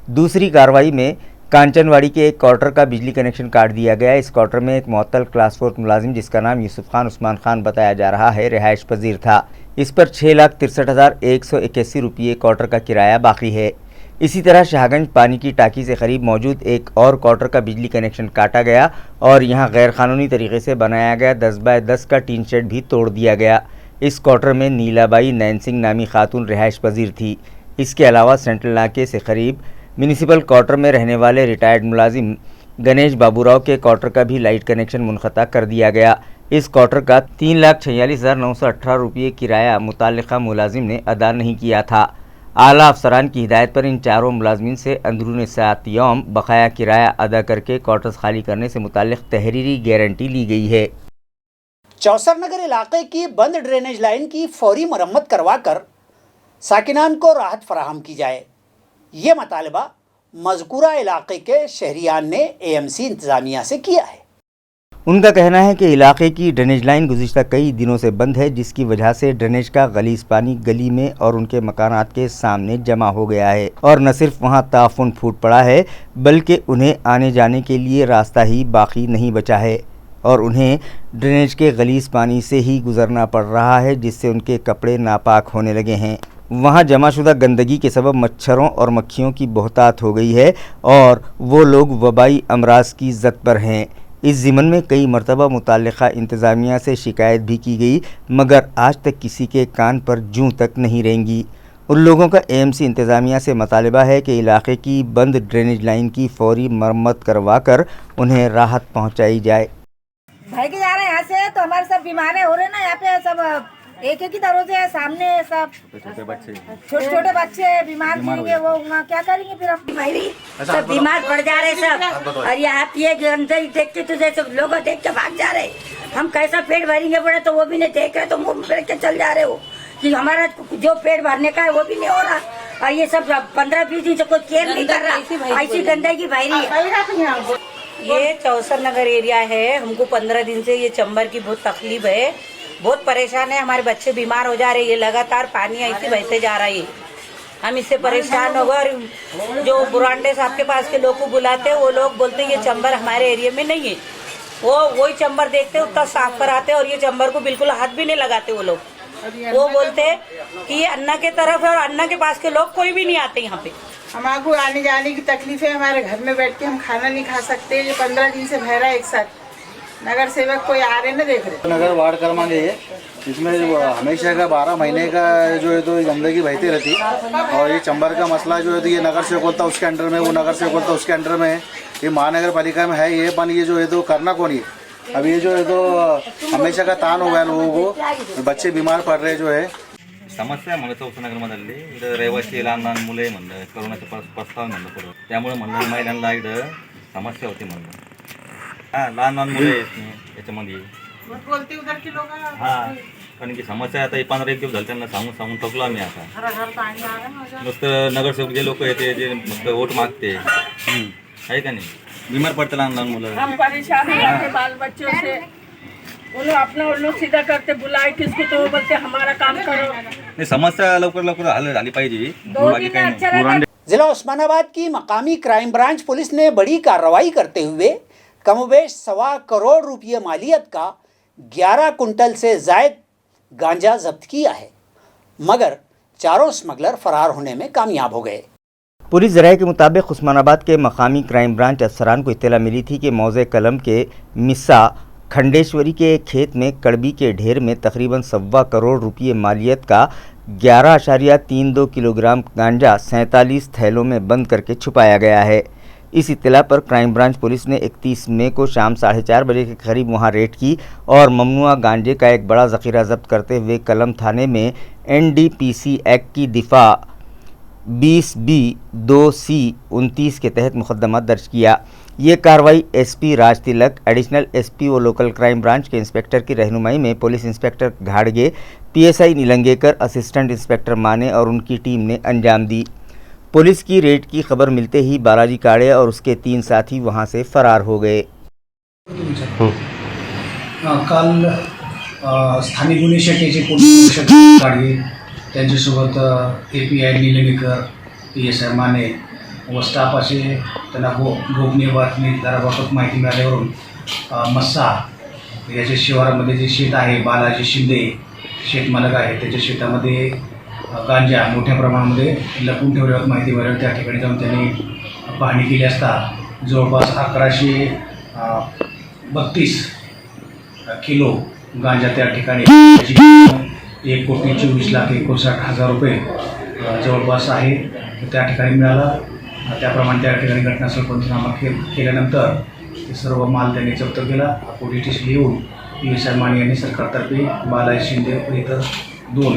[SPEAKER 1] دوسری کارروائی میں کانچن واڑی کے ایک کوارٹر کا بجلی کنیکشن کاٹ دیا گیا۔ اس کوارٹر میں ایک معطل کلاس 4 ملازم جس کا نام یوسف خان عثمان خان بتایا جا رہا ہے رہائش پذیر تھا۔ اس پر 6,63,181 روپئے کوارٹر کا کرایہ باقی ہے۔ اسی طرح شاہگنج پانی کی ٹاکی سے قریب موجود ایک اور کوارٹر کا بجلی کنیکشن کاٹا گیا اور یہاں غیر قانونی طریقے سے بنایا گیا 10x10 کا ٹین شیڈ بھی توڑ دیا گیا۔ اس کوارٹر میں نیلا بائی نین سنگھ نامی خاتون رہائش پذیر تھی۔ اس کے علاوہ سینٹرل ناکے سے قریب میونسپل کوارٹر میں رہنے والے ریٹائرڈ ملازم گنیش بابو راؤ کے کوارٹر کا بھی لائٹ کنیکشن منقطع کر دیا گیا۔ اس کوارٹر کا 3,46,918 روپئے کرایہ متعلقہ ملازم نے ادا نہیں کیا تھا۔ اعلیٰ افسران کی ہدایت پر ان چاروں ملازمین سے اندرون 7 یوم بقایا کرایہ ادا کر کے کوارٹرز خالی کرنے سے متعلق تحریری گارنٹی لی گئی ہے۔
[SPEAKER 2] چوسر نگر علاقے کی بند ڈرینیج لائن کی فوری مرمت کروا کر ساکنان کو راحت فراہم کی جائے، یہ مطالبہ مذکورہ علاقے کے شہریان نے اے ایم سی انتظامیہ سے کیا ہے۔
[SPEAKER 1] ان کا کہنا ہے کہ علاقے کی ڈرینیج لائن گزشتہ کئی دنوں سے بند ہے، جس کی وجہ سے ڈرینیج کا غلیظ پانی گلی میں اور ان کے مکانات کے سامنے جمع ہو گیا ہے اور نہ صرف وہاں تعفن پھوٹ پڑا ہے بلکہ انہیں آنے جانے کے لیے راستہ ہی باقی نہیں بچا ہے اور انہیں ڈرینیج کے غلیظ پانی سے ہی گزرنا پڑ رہا ہے، جس سے ان کے کپڑے ناپاک ہونے لگے ہیں۔ وہاں جمع شدہ گندگی کے سبب مچھروں اور مکھیوں کی بہتات ہو گئی ہے اور وہ لوگ وبائی امراض کی زد پر ہیں۔ اس ضمن میں کئی مرتبہ متعلقہ انتظامیہ سے شکایت بھی کی گئی مگر آج تک کسی کے کان پر جوں تک نہیں رینگی۔ ان لوگوں کا اے ایم سی انتظامیہ سے مطالبہ ہے کہ علاقے کی بند ڈرینیج لائن کی فوری مرمت کروا کر انہیں راحت پہنچائی جائے۔
[SPEAKER 8] بھائی کے جا رہے ہیں یہاں سے تو ہمارے سب بیمارے ہو رہے ہیں نا، یہاں پہ سب ایک ایک ہی دروازے ہیں سامنے، سب چھوٹے چھوٹے بچے بیمار ہیں گے، وہ کیا کریں گے پھر ہم؟
[SPEAKER 9] سب بیمار پڑ جا رہے سب، اور یہاں پیے گندگی دیکھ کے تجھے سب لوگ دیکھ کے بھاگ جا رہے۔ ہم کیسا پیٹ بھریں گے بڑے تو وہ بھی نہیں دیکھ رہے، تو منہ پھیر کے چل جا رہے ہو کہ ہمارا جو پیٹ بھرنے کا ہے وہ بھی نہیں ہو رہا، اور یہ سب 15-20 دن سے کوئی کیئر نہیں کر رہا، ایسی گندگی بھری ہے۔
[SPEAKER 10] یہ چوسر نگر ایریا ہے، ہم کو 15 دن سے یہ چمبر کی بہت تکلیف ہے، بہت پریشان ہے، ہمارے بچے بیمار ہو جا رہے، یہ لگاتار پانی ایسے بہتے جا رہا ہے، ہم اس سے پریشان ہو گئے۔ اور جو برانڈے صاحب کے پاس کے لوگ کو بلاتے وہ لوگ بولتے یہ چمبر ہمارے ایریا میں نہیں ہے، وہی چمبر دیکھتے اتنا صاف کراتے اور یہ چمبر کو بالکل ہاتھ بھی نہیں لگاتے وہ لوگ۔ وہ بولتے کہ یہ انا کے طرف ہے اور انا کے پاس کے لوگ کوئی بھی نہیں آتے یہاں پہ۔
[SPEAKER 11] ہمارے کو آنے جانے کی تکلیف ہے، ہمارے گھر میں بیٹھ کے ہم کھانا نہیں کھا سکتے، یہ 15 دن سے بہ رہا ہے ایک ساتھ، نگر سیوک کوئی آ رہے نہ دیکھ رہے۔
[SPEAKER 12] نگر وارڈ کرمان ہے، اس میں ہمیشہ کا 12 مہینے کا جو ہے تو گندگی بہتی رہتی، اور یہ چمبر کا مسئلہ جو ہے تو یہ نگر سیوک ہوتا ہے اس کے انڈر میں، وہ نگر سیوک ہوتا ہے اس کے انڈر میں، یہ مہانگر پالیکا میں ہے یہ پانی، یہ جو ہے تو کرنا کون ہے؟ اب یہ جو ہے تو ہمیشہ کا تان ہو گیا لوگوں کو، بچے بیمار پڑ رہے جو ہے۔
[SPEAKER 13] समस्या म्हणलं चौसा नगरमधली इथं रहिवासी लहान लहान मुले म्हणलं करोनाचा प्रस्ताव म्हणलं पुढं, त्यामुळे म्हणलं महिलांना इथं समस्या होती म्हणलं। हां, लहान लहान मुले आहेत याच्यामध्ये,
[SPEAKER 11] बोलते उधर की लोग
[SPEAKER 13] हां, कारण की समस्या आता 15 दिवस झाले त्यांना सांगून सांगून थकलो आम्ही आता। नुसतं नगरसेवक जे लोक येते जे मस्त वोट मागते आहे का नाही, बीमार पडते लहान लहान मुलं।
[SPEAKER 14] हम परेशान हैं बाल बच्चों से, उन लोग अपना उन लोग सीधा करते, बुलाए किसको तो वो बोलते हमारा काम करो,
[SPEAKER 13] नाही, समस्या लवकर लवकर हल झाली पाहिजे, बाकी काही नाही.
[SPEAKER 2] जिला उस्मानाबाद की मकामी क्राइम ब्रांच पुलिस ने बड़ी कार्रवाई करते हुए कमोबेश 1.25 करोड़ रुपये मालियत का 11 कुंटल से जायद गांजा जब्त किया है, मगर चारों स्मगलर फरार होने में कामयाब हो गए।
[SPEAKER 1] पुलिस ज़राए के मुताबिक उस्मानाबाद के मकामी क्राइम ब्रांच अफसरान को इत्तला मिली थी कि मौज़े कलम के मिस्सा खंडेश्वरी के खेत में कड़बी के ढेर में तकरीबन 1.25 करोड़ रुपये मालियत का 11.32 किलोग्राम गांजा 47 थैलों में बंद करके छुपाया गया है। इस इत्तला पर क्राइम ब्रांच पुलिस ने 31 मई को शाम 4:30 बजे के करीब वहां रेड की और ममनुआ गांजे का एक बड़ा ज़ख़ीरा ज़ब्त करते हुए कलम थाने में NDPC एक्ट की दिफा 20B2C29 के तहत मुकदमा दर्ज किया। ये कार्रवाई SP Raj Tilak, additional SP व लोकल क्राइम ब्रांच के इंस्पेक्टर की रहनुमाई में पुलिस इंस्पेक्टर घाड़गे, PSI Nilangekar, assistant inspector Mane और उनकी टीम ने अंजाम दी। पुलिस की रेड की खबर मिलते ही बालाजी काड़े और उसके 3 साथी वहां से फरार हो गए।
[SPEAKER 5] काल स्थानिक गुन्हे शाखेचे पोलीस निरीक्षक काडगे, त्यांच्यासोबत API निलंगेकर, PSI माने व स्टाफ असे त्यांना गोपनीय बातमीदाराबाबत माहिती मिळाल्यावरून मस्सा याच्या शिवारामध्ये जे शेत आहे, बालाजी शिंदे शेतमालक आहे, त्याच्या शेतामध्ये गांजा मोठ्या प्रमाणामध्ये लपून ठेवल्यावर माहिती मिळाल्यावर त्या ठिकाणी जाऊन त्यांनी पाहणी केली असता जवळपास 1132 किलो गांजा त्या ठिकाणी 1,24,59,00,000 रुपये जवळपास आहे त्या ठिकाणी मिळाला। त्याप्रमाणे त्या ठिकाणी घटनास्थळ पंचनामा केल्यानंतर ते सर्व माल त्यांनी जप्त केला। पोलीस स्टेशन येऊन PSI माने यांनी सरकारतर्फे बालाजी शिंदे व इतर 2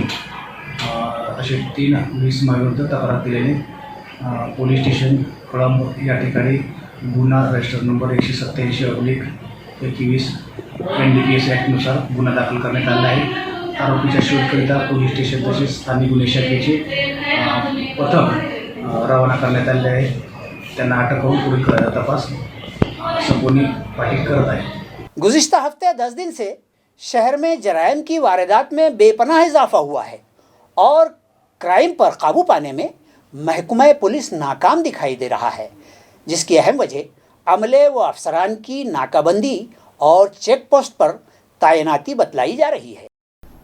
[SPEAKER 5] असे 3 विरुद्ध तक्रार दिल्याने पोलीस स्टेशन कळंब या ठिकाणी गुन्हा रजिस्टर नंबर 187/21 NDPS ॲक्टनुसार गुन्हा दाखल करण्यात आला आहे। आरोपीच्या शोधकरिता पोलीस स्टेशन तसेच स्थानिक गुन्हे शाखेचे पथक रवाना करण्यात आले आहे। त्यांना अटक करून पुढील तपास सपोनी पाटील करत आहे।
[SPEAKER 2] गुज़िश्ता हफ्ते 10 दिन से शहर में जराइम की वारदात में बेपनाह इजाफा हुआ है और क्राइम पर काबू पाने में महकमा पुलिस नाकाम दिखाई दे रहा है, जिसकी अहम वजह अमले व अफसरान की नाकाबंदी और चेक पोस्ट पर तैनाती बतलाई जा रही है।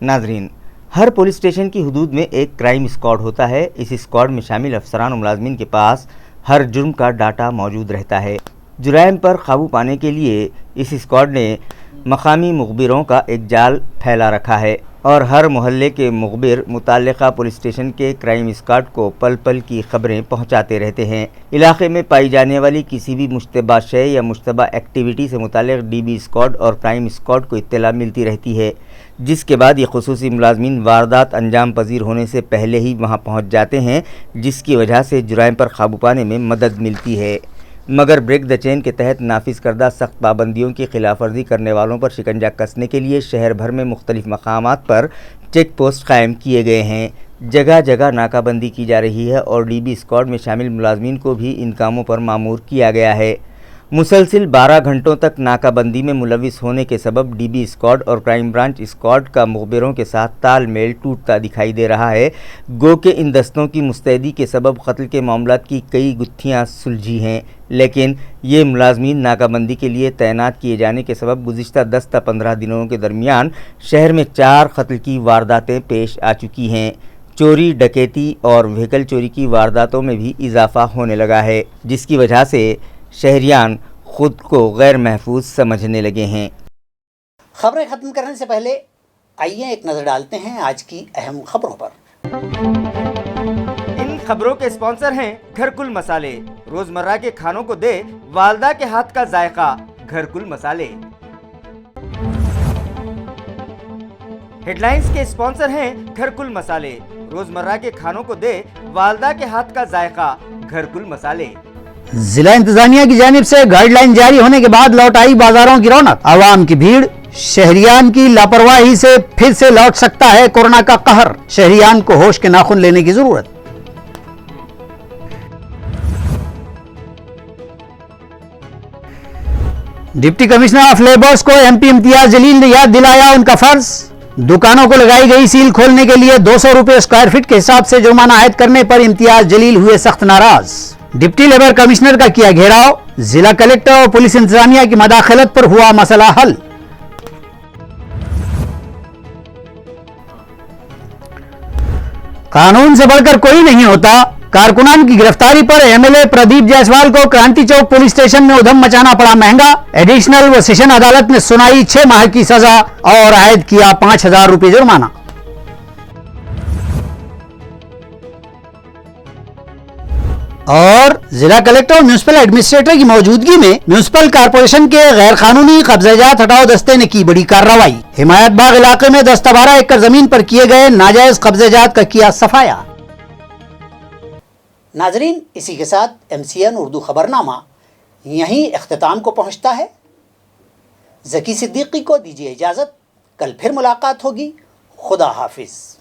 [SPEAKER 1] नाजरीन, हर पुलिस स्टेशन की हुदूद में एक क्राइम स्क्वाड होता है। इस स्क्वाड में शामिल अफसरान और मुलाजमीन के पास हर जुर्म का डाटा मौजूद रहता है। जुराइम पर काबू पाने के लिए इस स्क्वाड ने मकामी मुखबिरों का एक जाल फैला रखा है और हर मोहल्ले के मुखबिर मुताल्लिका पुलिस स्टेशन के क्राइम स्क्वाड को पल पल की खबरें पहुंचाते रहते हैं। इलाके में पाई जाने वाली किसी भी मुश्तबा शय या मुश्तबा एक्टिविटी से मुताल्लिक DB स्क्वाड और क्राइम स्क्वाड को इत्तला मिलती रहती है, जिसके बाद ये खुसूसी मुलाजमीन वारदात अंजाम पजीर होने से पहले ही वहां पहुंच जाते हैं, जिसकी वजह से जुराइम पर काबू पाने में मदद मिलती है। मगर ब्रेक द चेन के तहत नाफिज करदा सख्त पाबंदियों की खिलाफ वर्जी करने वालों पर शिकंजा कसने के लिए शहर भर में मुख्तलिफ मकामात पर चेक पोस्ट कायम किए गए हैं। जगह जगह नाकाबंदी की जा रही है और DB स्क्वाड में शामिल मुलाजमीन को भी इन कामों पर मामूर किया गया है। मुसलसिल 12 घंटों तक नाकाबंदी में मुलविस होने के सबब DB स्क्वाड और क्राइम ब्रांच स्क्वाड का मुखबिरों के साथ तालमेल टूटता दिखाई दे रहा है। गो के इन दस्तों की मुस्तैदी के सबब कत्ल के मामलात की कई गुत्थियां सुलझी हैं, लेकिन ये मुलाजमीन नाकाबंदी के लिए तैनात किए जाने के सबब गुज़िश्ता 10 से 15 दिनों के दरमियान शहर में 4 कत्ल की वारदातें पेश आ चुकी हैं। चोरी, डकैती और व्हीकल चोरी की वारदातों में भी इजाफा होने लगा है, जिसकी वजह से शहरियान खुद को गैर महफूज समझने लगे हैं।
[SPEAKER 2] खबरें ख़त्म करने से पहले आइए एक नज़र डालते हैं आज की अहम खबरों पर।
[SPEAKER 1] इन खबरों के स्पॉन्सर हैं घरकुल मसाले। रोजमर्रा के खानों को दे वालदा के हाथ का जायका, घरकुल मसाले। हेडलाइंस के स्पॉन्सर हैं घरकुल मसाले। रोजमर्रा के खानों को दे वालदा के हाथ का जायका, घरकुल मसाले।
[SPEAKER 6] जिला इंतजामिया की जानिब से गाइडलाइन जारी होने के बाद लौट आई बाजारों की रौनक। आवाम की भीड़, शहरियान की लापरवाही से फिर से लौट सकता है कोरोना का कहर। शहरियान को होश के नाखून लेने की जरूरत। डिप्टी कमिश्नर ऑफ लेबर्स को MP इम्तियाज जलील ने याद दिलाया उनका फर्ज। दुकानों को लगाई गई सील खोलने के लिए 200 रुपए स्क्वायर फीट के हिसाब से जुर्माना आयद करने पर इम्तियाज जलील हुए सख्त नाराज। डिप्टी लेबर कमिश्नर का किया घेराव, जिला कलेक्टर और पुलिस इंतजामिया की मदाखलत पर हुआ मसला हल। कानून से बढ़कर कोई नहीं होता, कारकुनान की गिरफ्तारी पर एमएलए प्रदीप जायसवाल को क्रांति चौक पुलिस स्टेशन में उधम मचाना पड़ा महंगा। एडिशनल व सेशन अदालत ने सुनाई 6 माह की सजा और आयद किया 5,000 रुपए जुर्माना। और जिला कलेक्टर और म्यूनिसिपल एडमिनिस्ट्रेटर की मौजूदगी में म्यूनिसिपल कारपोरेशन के गैर कानूनी कब्जाजात हटाओ दस्ते ने की बड़ी कार्रवाई। हिमायत बाग इलाके में 10-12 एकड़ जमीन पर किए गए नाजायज कब्जाजात का किया सफाया।
[SPEAKER 2] नाजरीन, इसी के साथ MCN उर्दू खबरनामा यहीं इख्तिताम को पहुंचता है। ज़की सिद्दीकी को दीजिए इजाज़त, कल फिर मुलाकात होगी। खुदा हाफिज़।